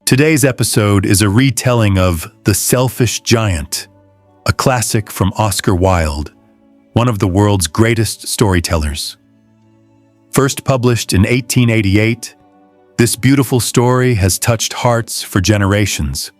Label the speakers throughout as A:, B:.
A: Today's episode is a retelling of The Selfish Giant, a classic from Oscar Wilde, one of the world's greatest storytellers. First published in 1888, this beautiful story has touched hearts for generations.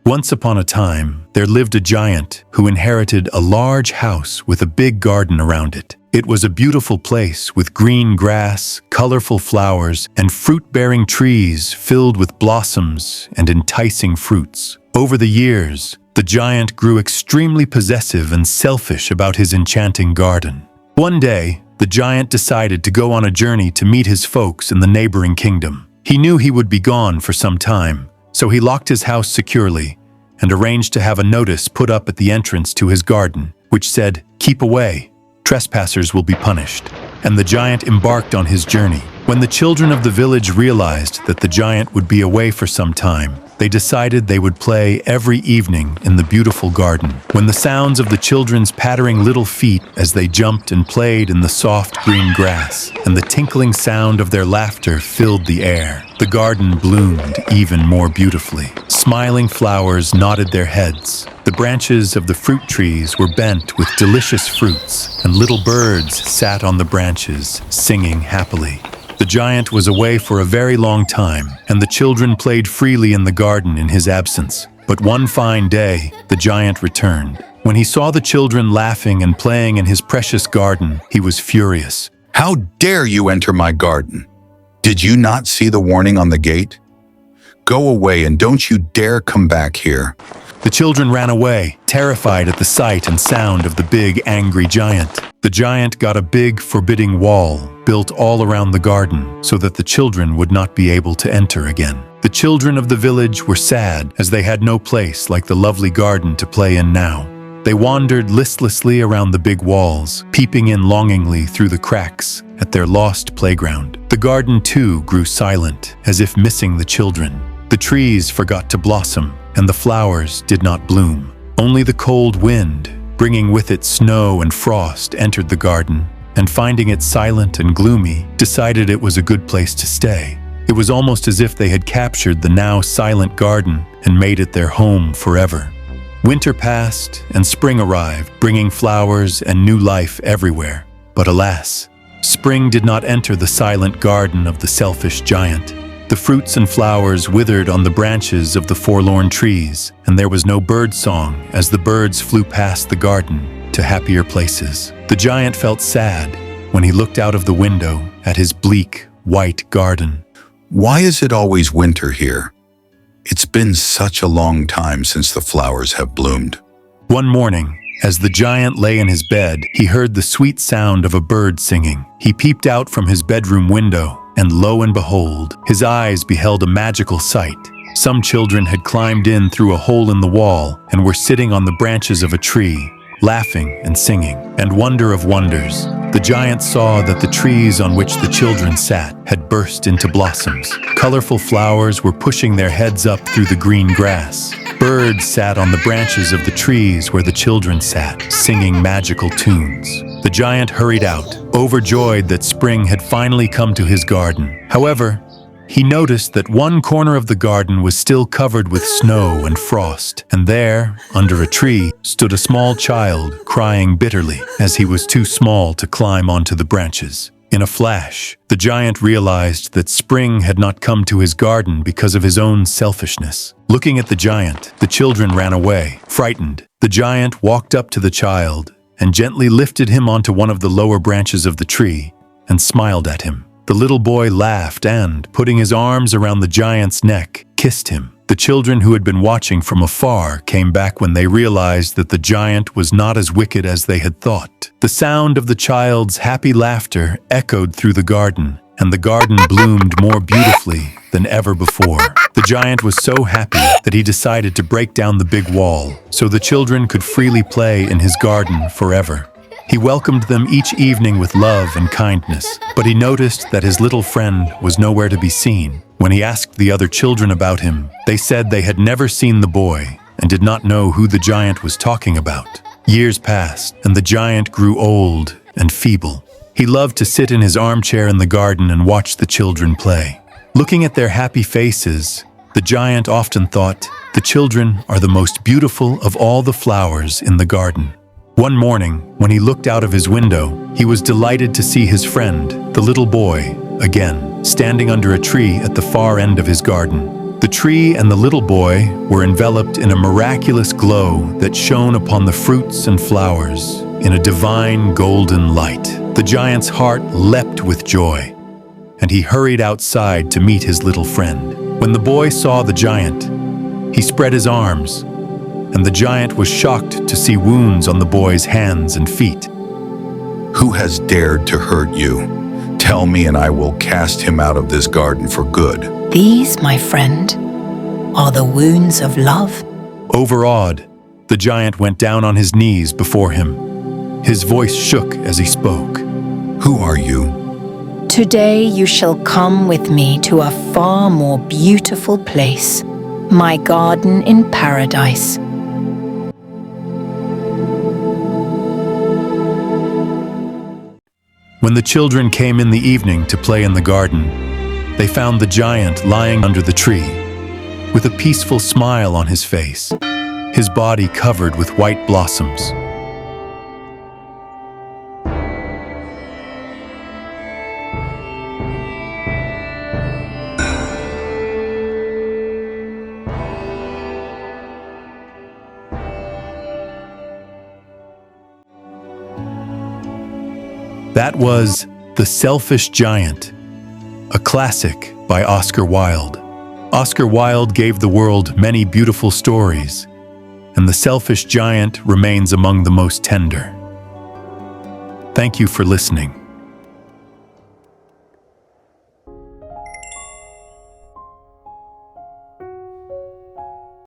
A: Once upon a time, there lived a giant who inherited a large house with a big garden around it. It was a beautiful place with green grass, colorful flowers, and fruit-bearing trees filled with blossoms and enticing fruits. Over the years, the giant grew extremely possessive and selfish about his enchanting garden. One day, the giant decided to go on a journey to meet his folks in the neighboring kingdom. He knew he would be gone for some time, so he locked his house securely and arranged to have a notice put up at the entrance to his garden, which said, "Keep away. Trespassers will be punished." And the giant embarked on his journey. When the children of the village realized that the giant would be away for some time, they decided they would play every evening in the beautiful garden. When the sounds of the children's pattering little feet as they jumped and played in the soft green grass, and the tinkling sound of their laughter filled the air, the garden bloomed even more beautifully. Smiling flowers nodded their heads. The branches of the fruit trees were bent with delicious fruits, and little birds sat on the branches, singing happily. The giant was away for a very long time, and the children played freely in the garden in his absence. But one fine day, the giant returned. When he saw the children laughing and playing in his precious garden, he was furious.
B: "How dare you enter my garden? Did you not see the warning on the gate? Go away and don't you dare come back here."
A: The children ran away, terrified at the sight and sound of the big, angry giant. The giant got a big, forbidding wall built all around the garden so that the children would not be able to enter again. The children of the village were sad as they had no place like the lovely garden to play in now. They wandered listlessly around the big walls, peeping in longingly through the cracks at their lost playground. The garden, too, grew silent, as if missing the children. The trees forgot to blossom, and the flowers did not bloom. Only the cold wind, bringing with it snow and frost, entered the garden, and finding it silent and gloomy, decided it was a good place to stay. It was almost as if they had captured the now silent garden and made it their home forever. Winter passed, and spring arrived, bringing flowers and new life everywhere. But alas, spring did not enter the silent garden of the selfish giant. The fruits and flowers withered on the branches of the forlorn trees, and there was no bird song as the birds flew past the garden to happier places. The giant felt sad when he looked out of the window at his bleak, white garden.
B: "Why is it always winter here? It's been such a long time since the flowers have bloomed."
A: One morning, as the giant lay in his bed, he heard the sweet sound of a bird singing. He peeped out from his bedroom window, and lo and behold, his eyes beheld a magical sight. Some children had climbed in through a hole in the wall and were sitting on the branches of a tree, laughing and singing. And wonder of wonders, the giant saw that the trees on which the children sat had burst into blossoms. Colorful flowers were pushing their heads up through the green grass. Birds sat on the branches of the trees where the children sat, singing magical tunes. The giant hurried out, overjoyed that spring had finally come to his garden. However, he noticed that one corner of the garden was still covered with snow and frost, and there, under a tree, stood a small child crying bitterly as he was too small to climb onto the branches. In a flash, the giant realized that spring had not come to his garden because of his own selfishness. Looking at the giant, the children ran away, frightened. The giant walked up to the child and gently lifted him onto one of the lower branches of the tree and smiled at him. The little boy laughed and, putting his arms around the giant's neck, kissed him. The children who had been watching from afar came back when they realized that the giant was not as wicked as they had thought. The sound of the child's happy laughter echoed through the garden, and the garden bloomed more beautifully than ever before. The giant was so happy that he decided to break down the big wall so the children could freely play in his garden forever. He welcomed them each evening with love and kindness, but he noticed that his little friend was nowhere to be seen. When he asked the other children about him, they said they had never seen the boy and did not know who the giant was talking about. Years passed, and the giant grew old and feeble. He loved to sit in his armchair in the garden and watch the children play. Looking at their happy faces, The giant often thought, "The children are the most beautiful of all the flowers in the garden." One morning, when he looked out of his window, he was delighted to see his friend, the little boy, again, standing under a tree at the far end of his garden. The tree and the little boy were enveloped in a miraculous glow that shone upon the fruits and flowers in a divine golden light. The giant's heart leapt with joy, and he hurried outside to meet his little friend. When the boy saw the giant, he spread his arms, and the giant was shocked to see wounds on the boy's hands and feet.
B: Who has dared to hurt you? Tell me, and I will cast him out of this garden for good.
C: These, my friend, are the wounds of love.
A: Overawed, the giant went down on his knees before him. His voice shook as he spoke.
B: Who are you?
C: Today you shall come with me to a far more beautiful place, my garden in paradise.
A: When the children came in the evening to play in the garden, they found the giant lying under the tree, with a peaceful smile on his face, his body covered with white blossoms. That was The Selfish Giant, a classic by Oscar Wilde. Oscar Wilde gave the world many beautiful stories, and The Selfish Giant remains among the most tender. Thank you for listening.